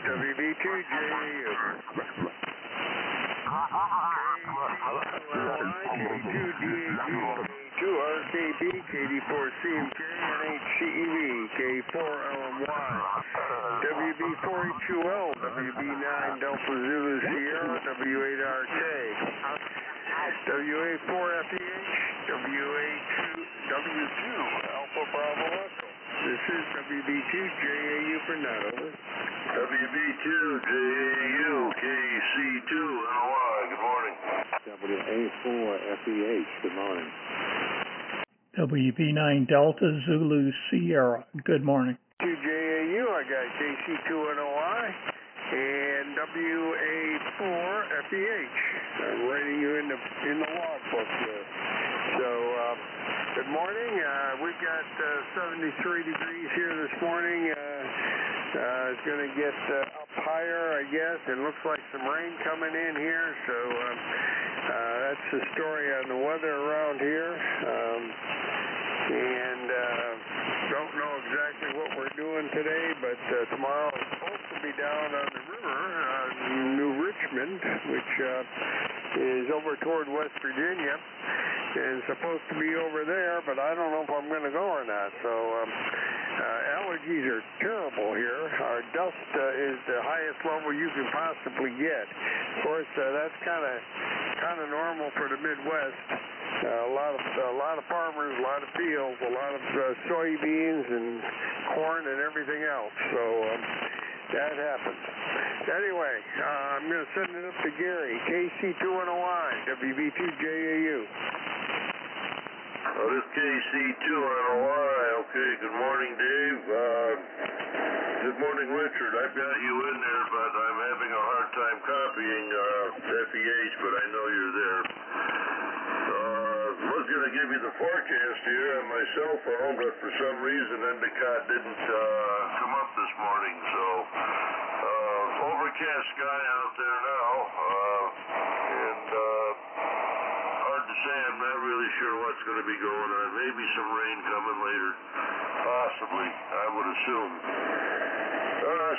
WB2JAU. K2DAG, K2RKB, KD4CMK, N8CEV, K4LMY, WB4HUL, WB9 Delta Zulu Sierra, W8RK, WA4FEH, W2 Alpha Bravo Echo. This is WB2JAU for net, over. WB2JAU, KC2NY, good morning. WA4FEH, good morning. WB9 Delta Zulu Sierra, good morning. 2JAU, I got KC2NOI and WA4FEH. I'm writing you in the logbook there. So, good morning. We've got 73 degrees here this morning. It's going to get up higher, I guess. It looks like some rain coming in here. So, that's the story on the weather around here. Don't know exactly what we're doing today, but tomorrow is supposed to be down on the river, New Richmond, which is over toward West Virginia, and supposed to be over there, but I don't know if I'm going to go or not. So allergies are terrible here. Our dust is the highest level you can possibly get. Of course, that's kind of normal for the Midwest. A lot of farmers, a lot of fields, a lot of soybeans and corn and everything else. So that happens. Anyway, I'm going to send it up to Gary, KC2NOI, WB2JAU. This KC2NOI. Okay, good morning, Dave. Good morning, Richard. I've got you in there, but I'm having a hard time copying FEH, but I know you're there. I was going to give you the forecast here on my cell phone, but for some reason Endicott didn't come up this morning. So, overcast sky out there now, and hard to say. I'm not really sure what's going to be going on. Maybe some rain coming later, possibly, I would assume.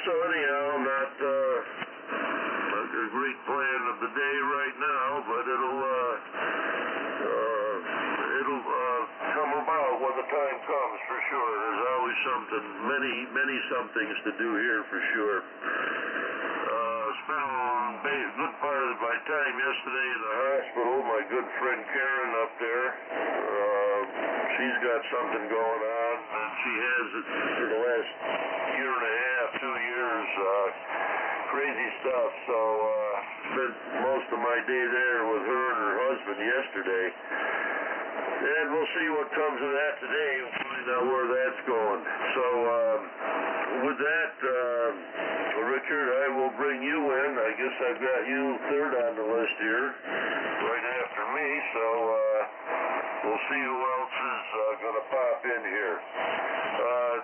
So anyhow, not a great plan of the day right now, but it'll come about when the time comes, for sure. There's always something, many somethings to do here, for sure. Spent a good part of my time yesterday in the hospital. My good friend Karen up there, she's got something going on, and she has it for the last year and a half, 2 years. Crazy stuff. So spent most of my day there with her and her husband yesterday. And we'll see what comes of that today and find out where that's going. So, with that, Richard, I will bring you in. I guess I've got you third on the list here, right after me. So, we'll see who else is going to pop in here.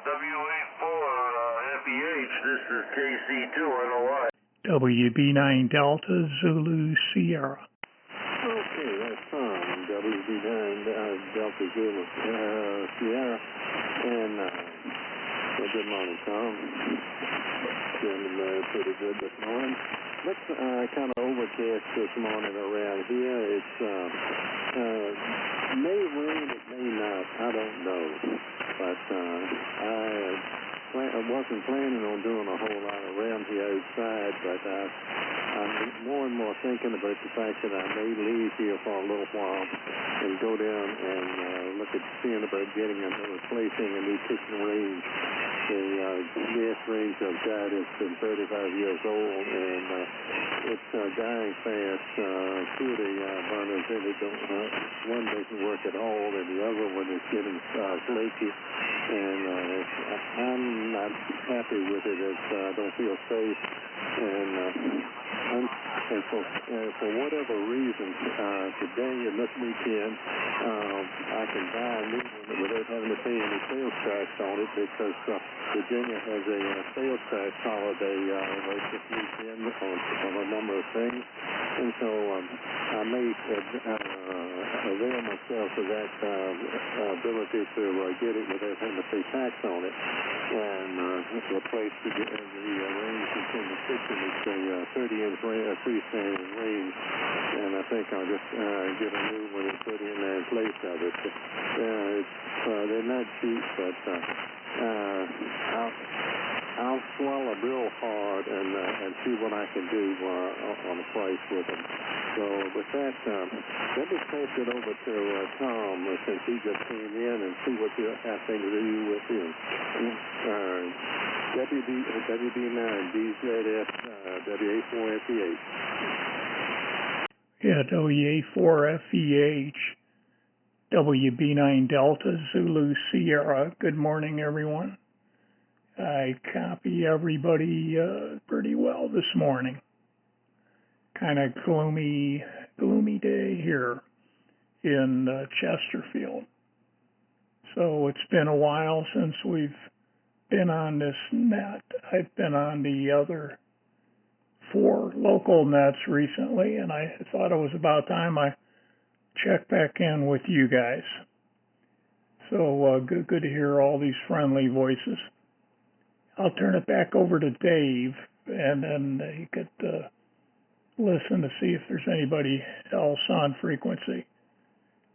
WA4FEH, this is KC2NOI. WB9 Delta Zulu Sierra. Okay, that's Tom, WB9 Delta Zulu Sierra, and good morning, Tom. Feeling pretty good this morning. Looks kind of overcast this morning around here. It's may rain, it may not, I don't know, but I wasn't planning on doing a whole lot around here outside, but I'm more and more thinking about the fact that I may leave here for a little while and go down and look at seeing about getting replacing a new kitchen range. The gas range I've got has been 35 years old, and it's dying fast. Two of the burners in it one doesn't work at all, and the other one is getting flaky, and I'm not happy with it. I don't feel safe, and for whatever reason, today and this weekend, I can buy a new one without having to pay any sales tax on it, because Virginia has a sales tax holiday right this weekend on a number of things, and so I may avail myself of that ability to get it without having to pay tax on it, and replace the range in the kitchen. It's a 30-inch freestanding range, and I think I'll just get a new one and put in there in place of it. They're not cheap, but I'll swallow real hard and see what I can do on the price with them. So with that, let me pass it over to Tom since he just came in and see what you have things to do with him. WB9 DZS WA4FEH. Yeah, WA4FEH. WB9 Delta Zulu Sierra. Good morning, everyone. I copy everybody pretty well this morning. Kind of gloomy day here in Chesterfield. So it's been a while since we've been on this net. I've been on the other 4 local nets recently, and I thought it was about time I checked back in with you guys. So good to hear all these friendly voices. I'll turn it back over to Dave, and then he could listen to see if there's anybody else on frequency.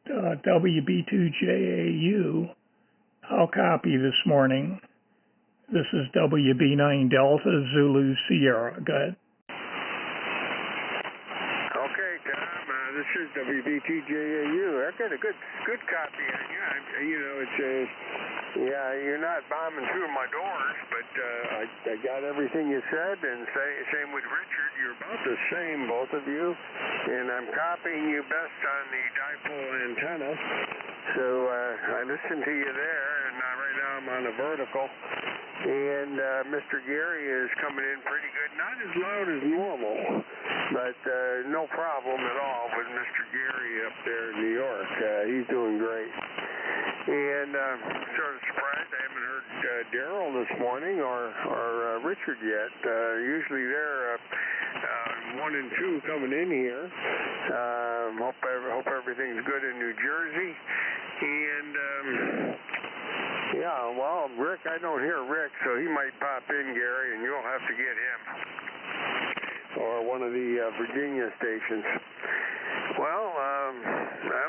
WB2JAU, I'll copy this morning. This is WB9 Delta Zulu Sierra. Go ahead. Okay, Tom, this is WB2JAU. I've got a good copy on you. It's you're not bombing through my doors, but I got everything you said, and same with Richard. You're about the same, both of you, and I'm copying you best on the dipole antenna. So I listened to you there, and right now I'm on a vertical, and Mr. Gary is coming in pretty good. Not as loud as normal, but no problem at all with Mr. Gary up there in New York. He's doing great. And sort of surprised I haven't heard Darrel this morning or Richard yet. Usually they're 1 and 2 coming in here. Hope everything's good in New Jersey. And well, Rick, I don't hear Rick, so he might pop in, Gary, and you'll have to get him. Or one of the Virginia stations. Well, I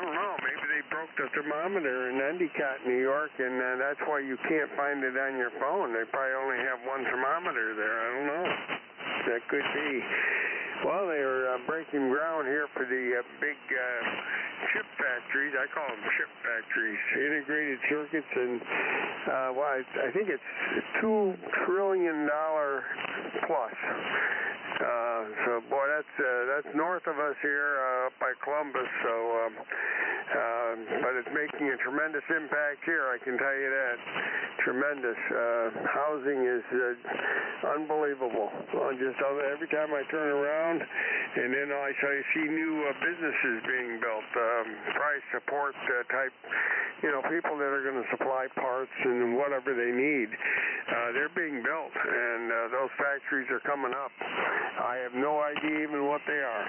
don't know. Maybe they broke the thermometer in Endicott, New York, and that's why you can't find it on your phone. They probably only have 1 thermometer there. I don't know. That could be. Well, they were breaking ground here for the big chip factories. I call them chip factories, integrated circuits, and I think it's $2 trillion plus. So boy, that's north of us here up by Columbus. So, but it's making a tremendous impact here. I can tell you that. Tremendous. Housing is unbelievable. Just every time I turn around, and then I see new businesses being built, price support type, people that are going to supply parts and whatever they need. They're being built, and those factories are coming up. I have no idea even what they are,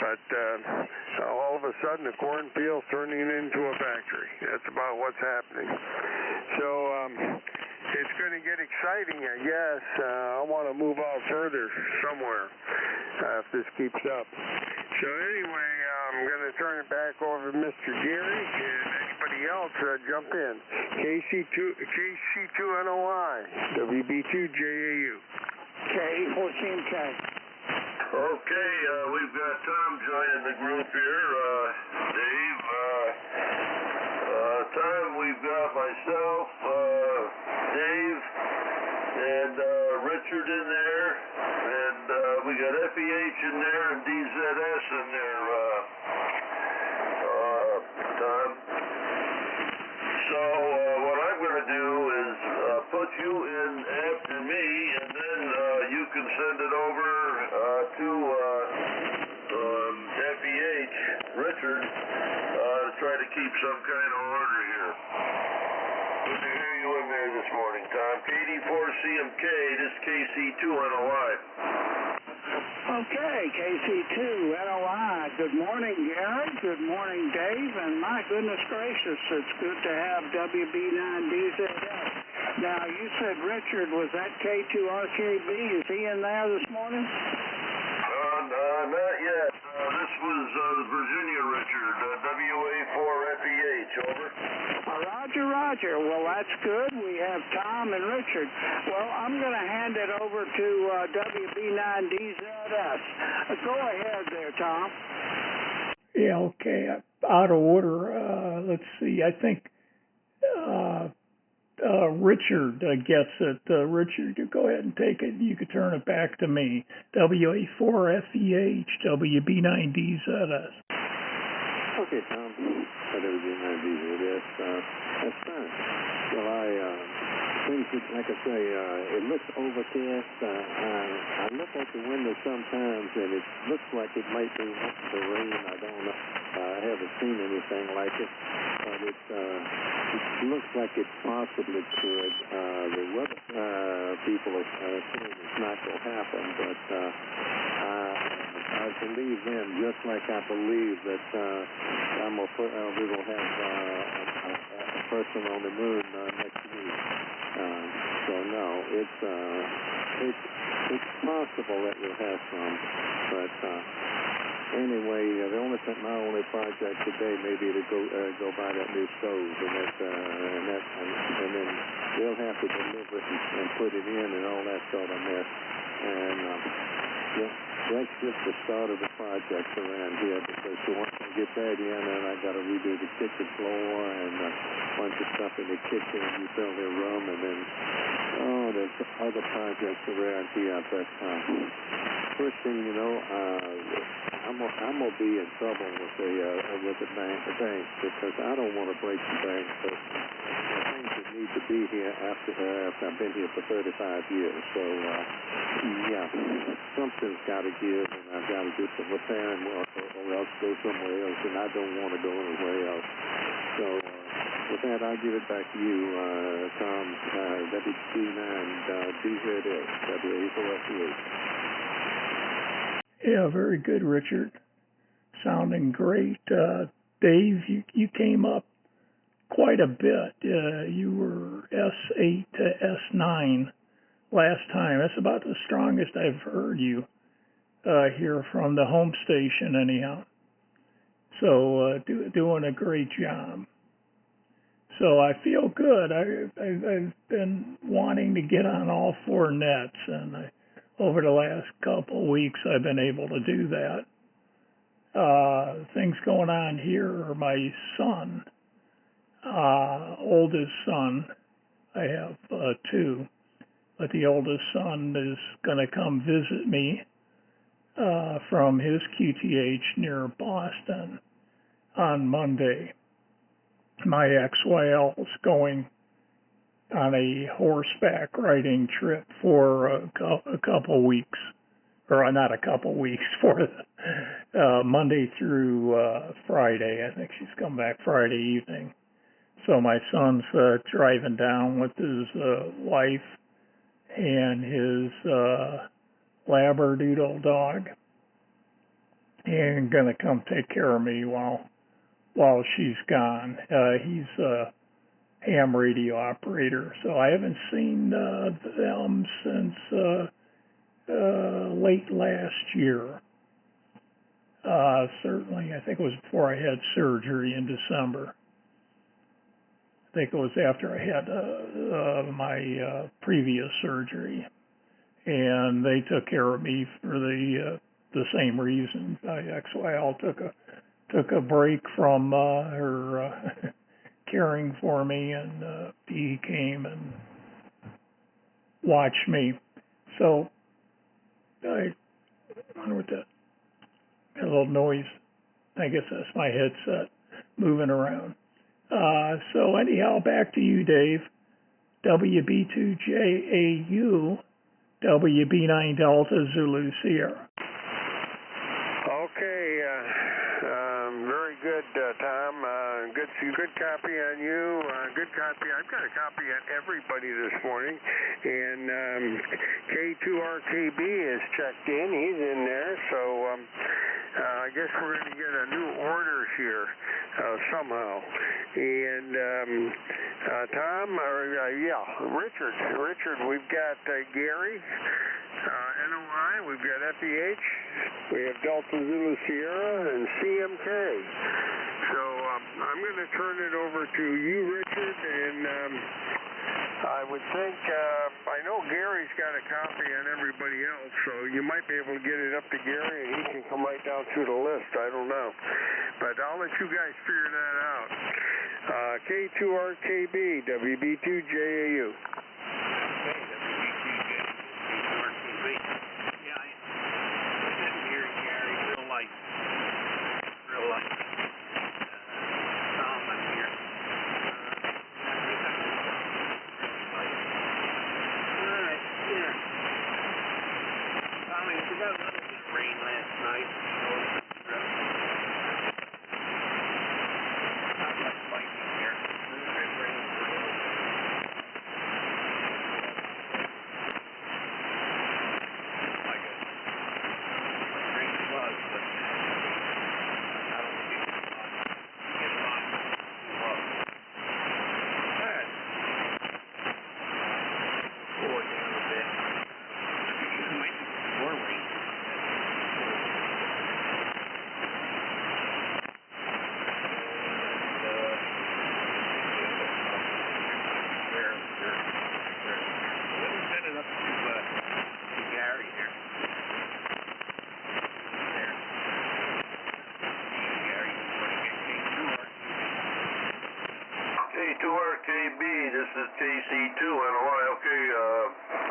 but all of a sudden the cornfield's turning into a factory. That's about what's happening. So it's going to get exciting, I guess. I want to move out further somewhere if this keeps up. So anyway, I'm going to turn it back over to Mr. Gary, and anybody else jump in. KC2NOI, WB2JAU. K14K. Okay, we've got Tom joining the group here. Dave, Tom, we've got myself, Dave, and Richard in there, and we got FEH in there and DZS in there, Tom. So what I'm going to do is put you in after me, and then you can send it over to FEH, Richard, to try to keep some kind of order here. Good to hear you in there this morning, Tom. KD4CMK, this is KC2NOI. Okay, KC2NOI. Good morning, Gary. Good morning, Dave. And my goodness gracious, it's good to have WB9DZS. Now, you said Richard was at K2RKB. Is he in there this morning? Not yet. This was Virginia Richard, WA4FEH, over. Roger. Well, that's good. We have Tom and Richard. Well, I'm going to hand it over to WB9DZS. Go ahead there, Tom. Yeah, okay. Out of order. Let's see. I think Richard gets it. Richard, you go ahead and take it. You can turn it back to me. WA4FEH, WB9DZS. Okay, Tom. WB9DZS. That's fine. Well, things that, like I say, it looks overcast. I look out the window sometimes, and it looks like it might be wanting to rain. I don't know. I haven't seen anything like it, but it looks like it possibly could. The weather people are saying it's not going to happen, but I believe them just like I believe that we're going to have a person on the moon next week. So no, it's possible that we'll have some, but anyway, my only project today may be to go buy that new stove, and then they'll have to deliver it and put it in and all that sort of mess, and that's just the start of the project around here, because once I get that in, then I got to redo the kitchen floor and a bunch of stuff in the kitchen, utility room, and then there's other projects around here. But first thing you know, I'm gonna be in trouble with the bank, because I don't want to break the bank. But the things that need to be here after I've been here for 35 years. So yeah, something's got to give, and I've got to do some repairing work, or else go somewhere else, and I don't want to go anywhere else. So with that, I'll give it back to you, Tom, WB9DZS, WA4FEH. Yeah, very good, Richard. Sounding great. Dave, you came up quite a bit. You were S8 to S9 last time. That's about the strongest I've heard you here from the home station anyhow. So doing a great job. So I feel good. I've been wanting to get on all four nets, and over the last couple of weeks I've been able to do that. Things going on here are my son, oldest son. I have two, but the oldest son is going to come visit me from his QTH near Boston on Monday. My XYL is going on a horseback riding trip for a couple weeks, or not a couple weeks, for Monday through Friday. I think she's come back Friday evening. So my son's driving down with his wife and his Labradoodle dog, and gonna come take care of me while she's gone. He's a ham radio operator, so I haven't seen them since late last year. Certainly, I think it was before I had surgery in December. I think it was after I had my previous surgery, and they took care of me for the same reason. XYL took a break from her caring for me, and he came and watched me. So I wonder what that a little noise. I guess that's my headset moving around. So anyhow, back to you, Dave. WB2JAU, WB9 Delta Zulu Sierra. Okay, very good, Tom. Good copy on you. Good copy. I've got a copy on everybody this morning. And K2RKB is checked in. He's in there. So I guess we're going to get a new order here. somehow. And Tom, Richard, we've got Gary, NOI, we've got FEH, we have Delta Zulu Sierra, and CMK. So I'm going to turn it over to you, Richard, and I would think, I know Gary's got a copy on everybody else, so you might be able to get it up to Gary and he can come right down through the list. I don't know. But I'll let you guys figure that out. K2RKB, WB2JAU. K2RKB, this is KC2NY. Okay,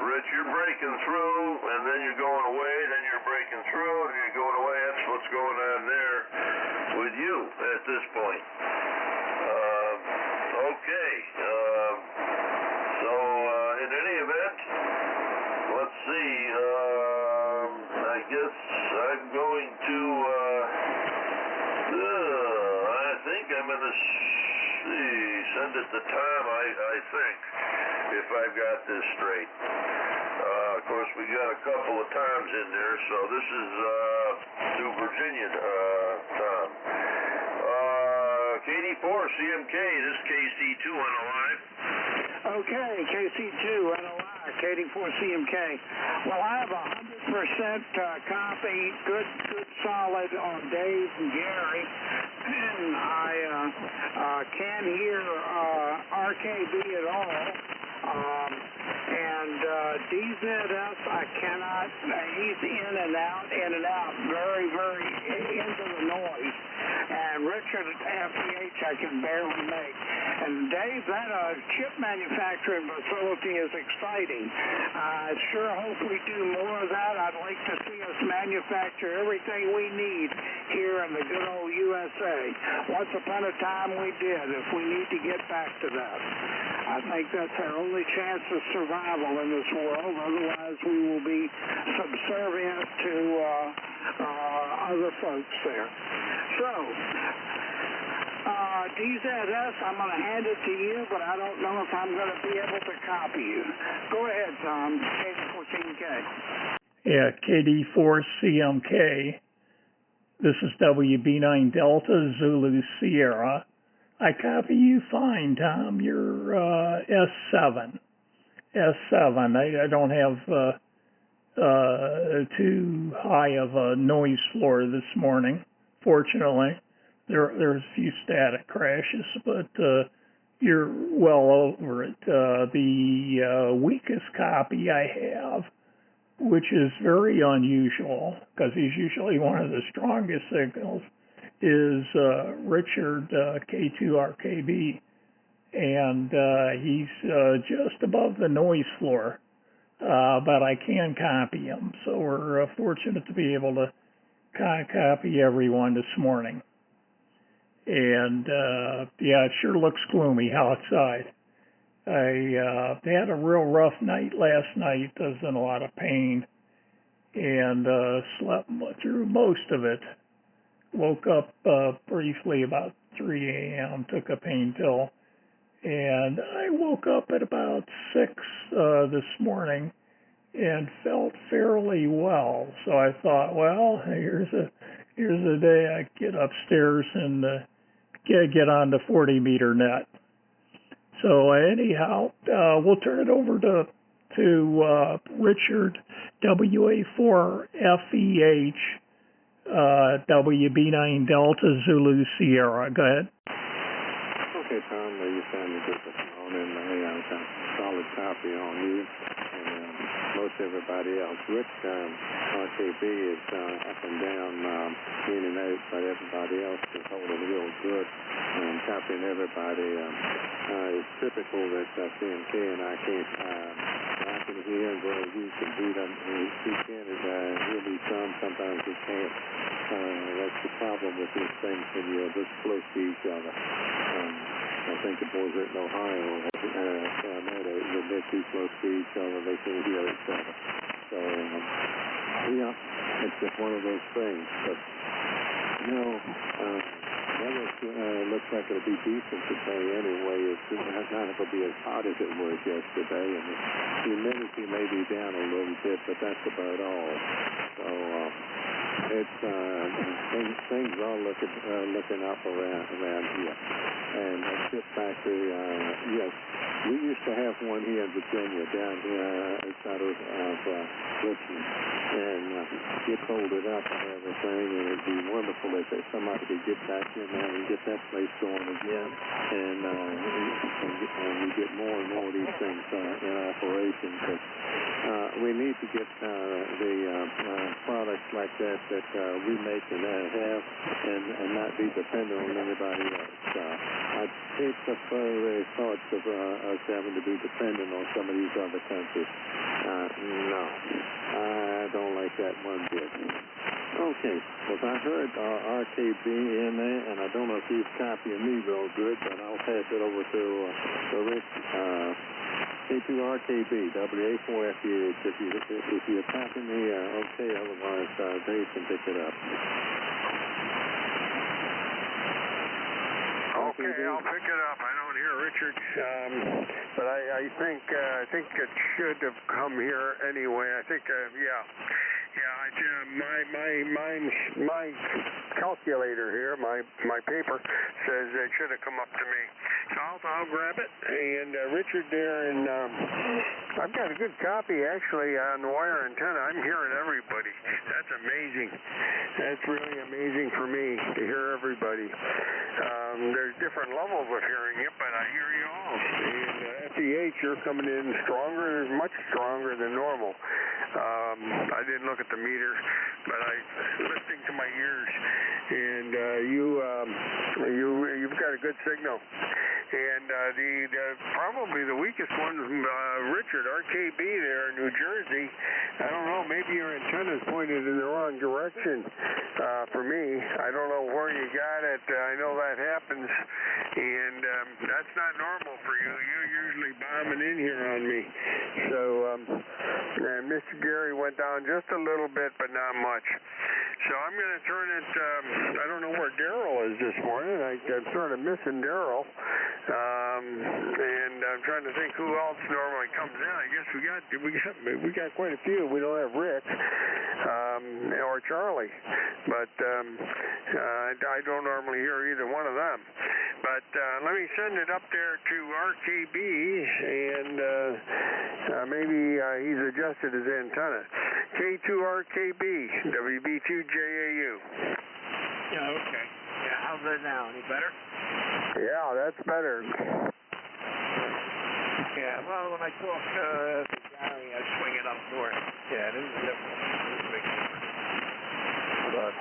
Rich, you're breaking through, and then you're going away, then you're breaking through, and you're going away. That's what's going on there with you at this point. Okay, so in any event, let's see, I guess I'm going to, I think I'm going to send it to Tom, I think, if I've got this straight. Of course, we got a couple of Toms in there, so this is to Virginia, Tom. KD4CMK, this is KC2 on the line. Okay, KC2 NOI, KD4CMK. Well, I have 100% copy, good solid on Dave and Gary. And I can't hear RKB at all. And DZS, I cannot, he's in and out, very, very into the noise. And Richard at FEH I can barely make. And Dave, that chip manufacturing facility is exciting. I sure hope we do more of that. I'd like to see us manufacture everything we need here in the good old USA. Once upon a time we did, if we need to get back to that. I think that's our only chance of survival in this world. Otherwise, we will be subservient to other folks there. So, DZS, I'm going to hand it to you, but I don't know if I'm going to be able to copy you. Go ahead, Tom. KD4CMK. Yeah, KD4CMK. This is WB9 Delta Zulu Sierra. I copy you fine, Tom. You're S7. I don't have too high of a noise floor this morning, fortunately. There's a few static crashes, but you're well over it. The weakest copy I have, which is very unusual because he's usually one of the strongest signals, is Richard K2RKB, and he's just above the noise floor, but I can copy him, so we're fortunate to be able to copy everyone this morning. And yeah, it sure looks gloomy outside. I had a real rough night last night. I was in a lot of pain and slept through most of it. Woke up briefly about 3 a.m., took a pain pill, and I woke up at about 6 this morning and felt fairly well. So I thought, well, here's a day I get upstairs and get on the 40 meter net. So anyhow, we'll turn it over to Richard W8RK WB9 Delta Zulu Sierra. Go ahead. Okay, Tom, you finally get the phone in. I've got a solid copy on you and most everybody else. Rick RKB is up and down, in and out, but everybody else is holding real good and copying everybody. It's typical that CMK and I can't in here where we can do them. We can really sometimes we can't. That's the problem with these things when you're this close to each other. I think the boys in Ohio found that when they're too close to each other, they can't hear each other. So, it's just one of those things. But, weather looks like it'll be decent today anyway. It's not going to be as hot as it was yesterday, and the humidity may be down a little bit, but that's about all. So it's things are looking up around here. And a chip factory, yes, we used to have one here in Virginia, down here outside of Richmond, and it folded up and everything, and it'd be wonderful if somebody could get back in there and get that place going again, and we get more and more of these things in operation. But we need to get the products like that we make and have, and not be dependent on anybody else. I hate the thoughts of us having to be dependent on some of these other countries. No, I don't like that one bit. Okay, well, I heard RKB in there, and I don't know if he's copying me real good, but I'll pass it over to Rick K2RKB W8RK. If you're copying me, okay, otherwise Dave can pick it up. Okay, I'll pick it up. I don't hear Richard, but I think it should have come here anyway. I think, my calculator here, my paper says it should have come up to me. So I'll grab it. And Richard there, and I've got a good copy actually on the wire antenna. I'm hearing everybody. That's amazing. That's really amazing for me to hear everybody. There's different levels of hearing it, but I hear you all. And FEH, you're coming in stronger, much stronger than normal. I didn't look at the meter, but I listening to my ears, and you've got a good signal. And probably the weakest one, Richard RKB there in New Jersey. I don't know, maybe your antenna's pointed in the wrong direction for me. I don't know where you got it. I know that happens, and that's not normal for you. You're usually bombing in here on me. So, and Mr. Gary went down just a little bit, but not much. So I'm going to turn it, I don't know where Darrel is this morning. I'm sort of missing Darrel. And I'm trying to think who else normally comes in. I guess we got quite a few. We don't have Rick or Charlie, but I don't normally hear either one of them. But let me send it up there to RKB, and maybe he's adjusted his antenna. K2RKB WB2JAU. Yeah, okay. Yeah, how's that now? Any better? Yeah, that's better. Yeah, well, when I talk to Gary, I swing it up north. Yeah, this is different. This is a big difference. But,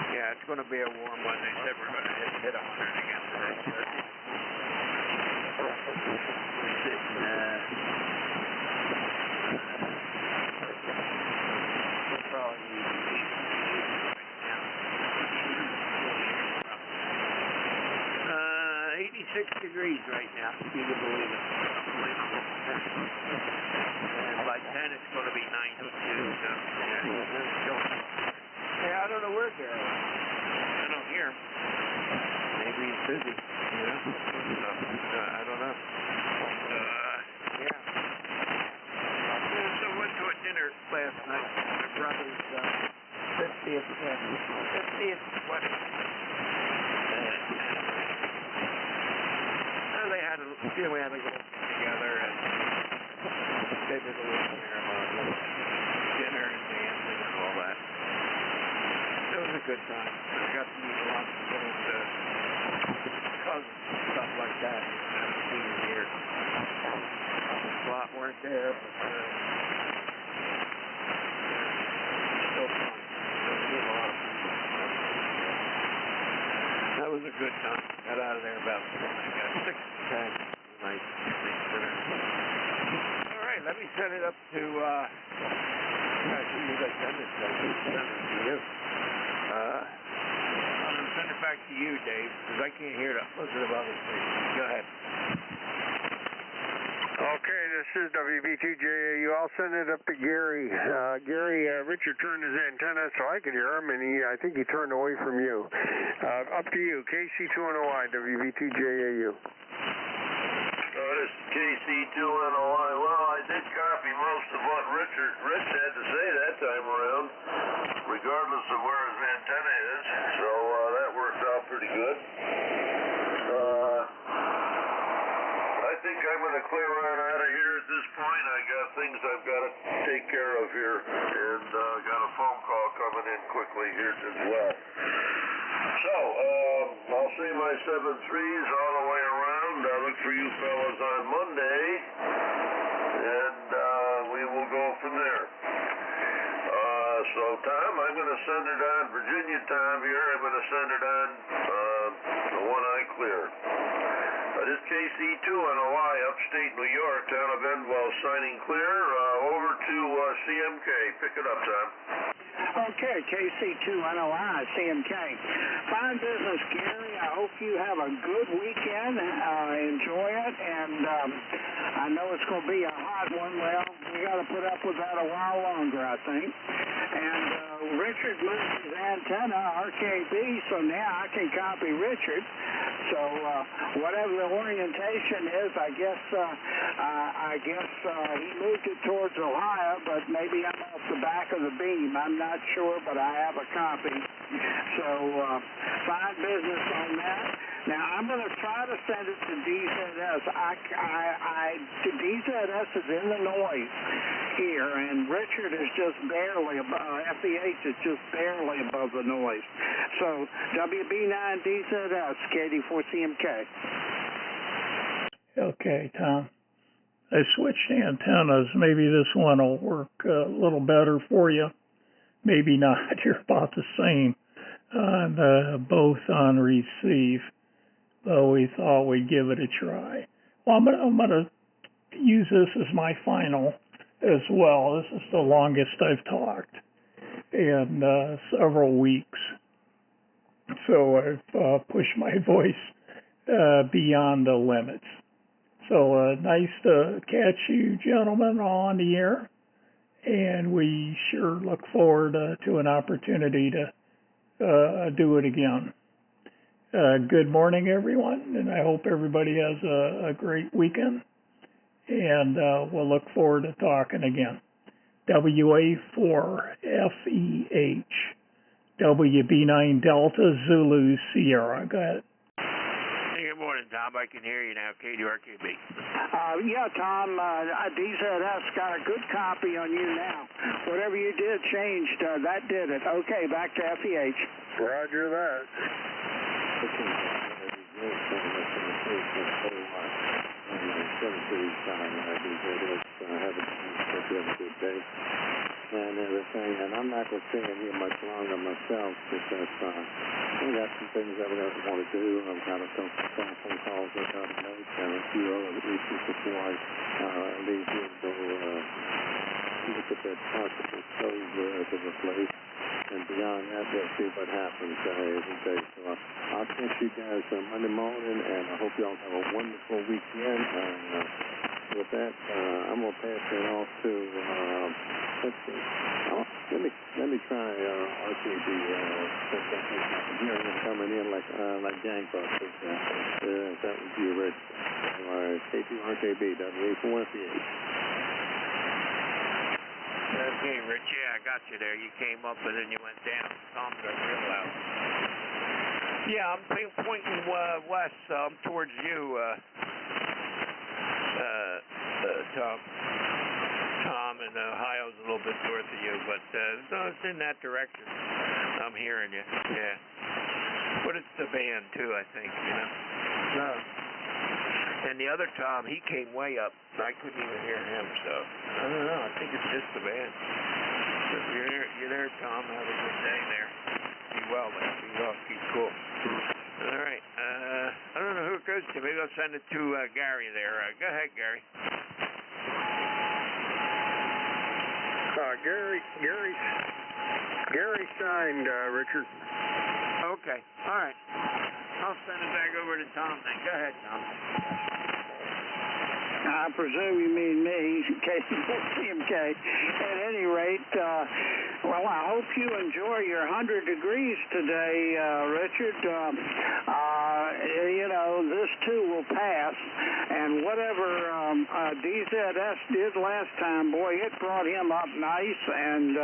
yeah, it's going to be a warm one. They said we're going to hit 100 again today. We'll probably use 86 degrees right now, if you can believe it. And by 10 it's going to be 92. So, yeah, I don't know where Darrel is. I don't hear him. Maybe he's busy, you know? So, I don't know. Yeah. So I went to a dinner last night. My brother's 50th wedding. Yeah, we had a little together, and they did a little ceremony, dinner and dancing and all that. It was a good time. I got to meet a lot of old cousins and stuff like that. I haven't seen in years. A lot weren't there, but still fun. Still a lot of fun. That was a good time. Got out of there about 6 to 10. Nice dinner. All right, let me set it up to, who did I send it to? Send it to you. I'm going to send it back to you, Dave, because I can't hear the listen of other things. Go ahead. Okay, this is WB2JAU. I'll send it up to Gary. Richard turned his antenna so I could hear him, and I think he turned away from you. Up to you, KC2NOI, WB2JAU. This is KC2NOI. Well, I did copy most of what Rich had to say that time around, regardless of where his antenna is, so that worked out pretty good. I think I'm going to clear right out of here at this point. I got things I've got to take care of here, and got a phone call coming in quickly here as well. So, I'll say my 7 threes all the way around. I'll look for you fellas on Monday, and we will go from there. So, Tom, I'm going to send it on, Virginia Tom here, I'm going to send it on the one I cleared. This is KC2NOI, upstate New York, town of Endwell, signing clear. Over to CMK. Pick it up, Tom. Okay, KC2NOI, CMK. Fine business, Gary. I hope you have a good weekend. Enjoy it, and I know it's going to be a hot one. Well, we got to put up with that a while longer, I think. And Richard moved his antenna, RKB, so now I can copy Richard. So whatever the orientation is, I guess he moved it towards Ohio, but maybe I'm off the back of the beam. I'm not sure, but I have a copy. So fine business on that. Now I'm going to try to send it to DZS. DZS is in the noise here, and Richard is just barely above. FEH is just barely above the noise. So WB9DZS, KD4CMK. Okay, Tom. I switched antennas. Maybe this one will work a little better for you. Maybe not. You're about the same on both on receive. But we thought we'd give it a try. Well, I'm gonna use this as my final as well. This is the longest I've talked in several weeks. So I've pushed my voice beyond the limits. So nice to catch you gentlemen on the air, and we sure look forward to an opportunity to do it again. Good morning, everyone, and I hope everybody has a great weekend, and we'll look forward to talking again. WA4FEH, WB9 Delta Zulu Sierra. Go ahead. Hey, good morning, Tom. I can hear you now, KDRKB. Yeah, Tom, DZS got a good copy on you now. Whatever you did changed, that did it. Okay, back to FEH. Roger that. And everything, and I'm not going to stay in here much longer myself because I got some things that I want to do. I've got a couple phone calls I got to make and a few other issues before I leave here and go look at that possible stove to replace. And beyond that, we'll see what happens every day. So I'll catch you guys Monday morning, and I hope y'all have a wonderful weekend. With that, I'm going to pass it off to, let's see, let me try RKB, since I think I can hear him coming in like gangbusters. That would be Rich. KTRKB, WA4FEH. Okay, Rich, yeah, I got you there. You came up and then you went down. Tom got real loud. Yeah, I'm pointing west towards you. Tom in Ohio's a little bit north of you, but no, it's in that direction. I'm hearing you, yeah. But it's the band too, I think, you know. No. And the other Tom, he came way up. I couldn't even hear him, so I don't know. I think it's just the band. So if you're there, Tom, have a good day there. Be well there. Be well. Keep cool. All right. I don't know who it goes to. Maybe I'll send it to Gary there. Go ahead, Gary. Gary signed, Richard. Okay. All right. I'll send it back over to Tom then. Go ahead, Tom. I presume you mean me, KC4CMK. At any rate, well, I hope you enjoy your 100 degrees today, Richard. You know, this too will pass, and whatever DZS did last time, boy, it brought him up nice, and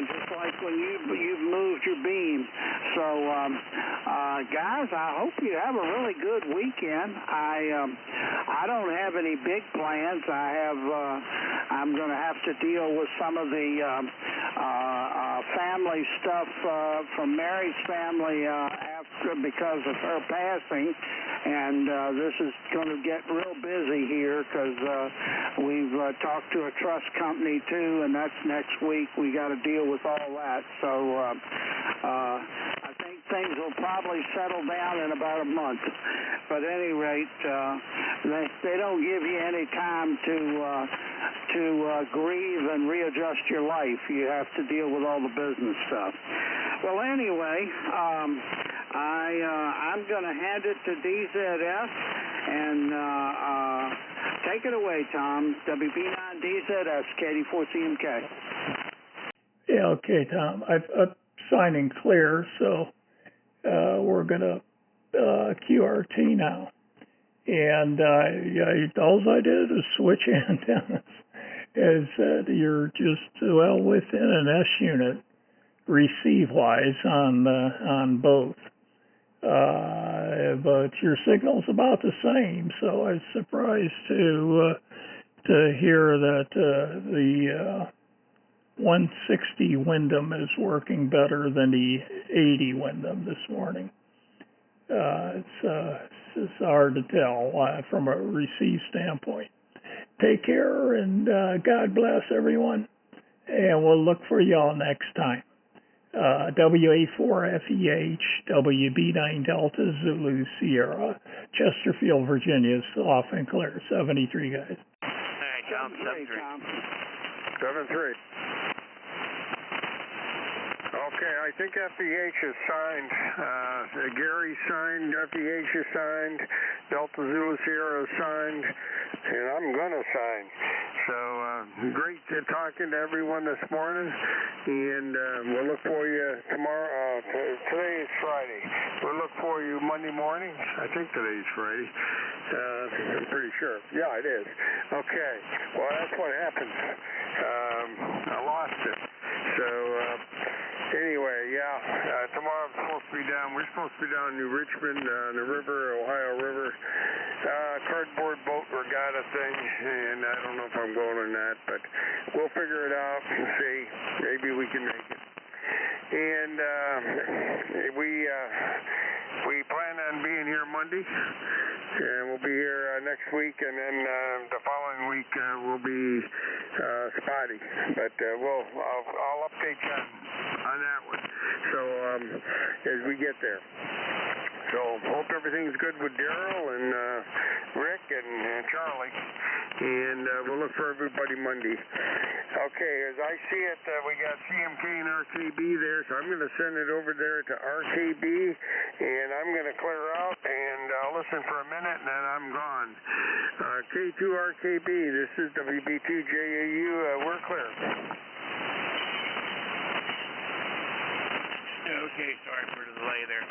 just like when you've moved your beam. So, guys, I hope you have a really good weekend. I don't have any big plans. I'm going to have to deal with some of the family stuff from Mary's family because of her passing, and this is going to get real busy here because we've talked to a trust company too, and that's next week. We got to deal with all that. So I think things will probably settle down in about a month. But at any rate, they don't give you any time to grieve and readjust your life. You have to deal with all the business stuff. Well, anyway, I'm going to hand it to DZS, and take it away, Tom. WB9DZS, KD4CMK. Yeah, okay, Tom. I'm signing clear, so we're going to QRT now. And all I did is switch antennas. As you're just well within an S unit receive-wise on both. But your signal's about the same, so I was surprised to hear that the 160 Wyndham is working better than the 80 Wyndham this morning. It's hard to tell from a receive standpoint. Take care, and God bless everyone, and we'll look for y'all next time. WA4FEH, WB9 Delta Zulu Sierra, Chesterfield, Virginia, is off and clear. 73, guys. All right, Tom, 73. 73. Okay, I think FEH is signed. Gary signed, FEH is signed, Delta Zulu Sierra is signed, and I'm going to sign. So great talking to everyone this morning, and we'll look for you tomorrow. Today is Friday. We'll look for you Monday morning. I think today is Friday. I'm pretty sure. Yeah, it is. Okay. Well, that's what happened. I lost it. So anyway, yeah, tomorrow I'm supposed to be down. We're supposed to be down in New Richmond on the river, Ohio River, cardboard boat regatta thing, and I don't know if I'm going or not, but we'll figure it out and see. Maybe we can make it. And we plan on being here Monday, and we'll be here next week, and then the following week we'll be spotty. But I'll update you on that one. So as we get there. So hope everything's good with Darrel and Rick and Charlie, and we'll look for everybody Monday. Okay, as I see it, we got CMK and RKB there, so I'm going to send it over there to RKB, and I'm going to clear out and listen for a minute, and then I'm gone. K2RKB, this is WB2JAU, we're clear. Okay, sorry for the delay there.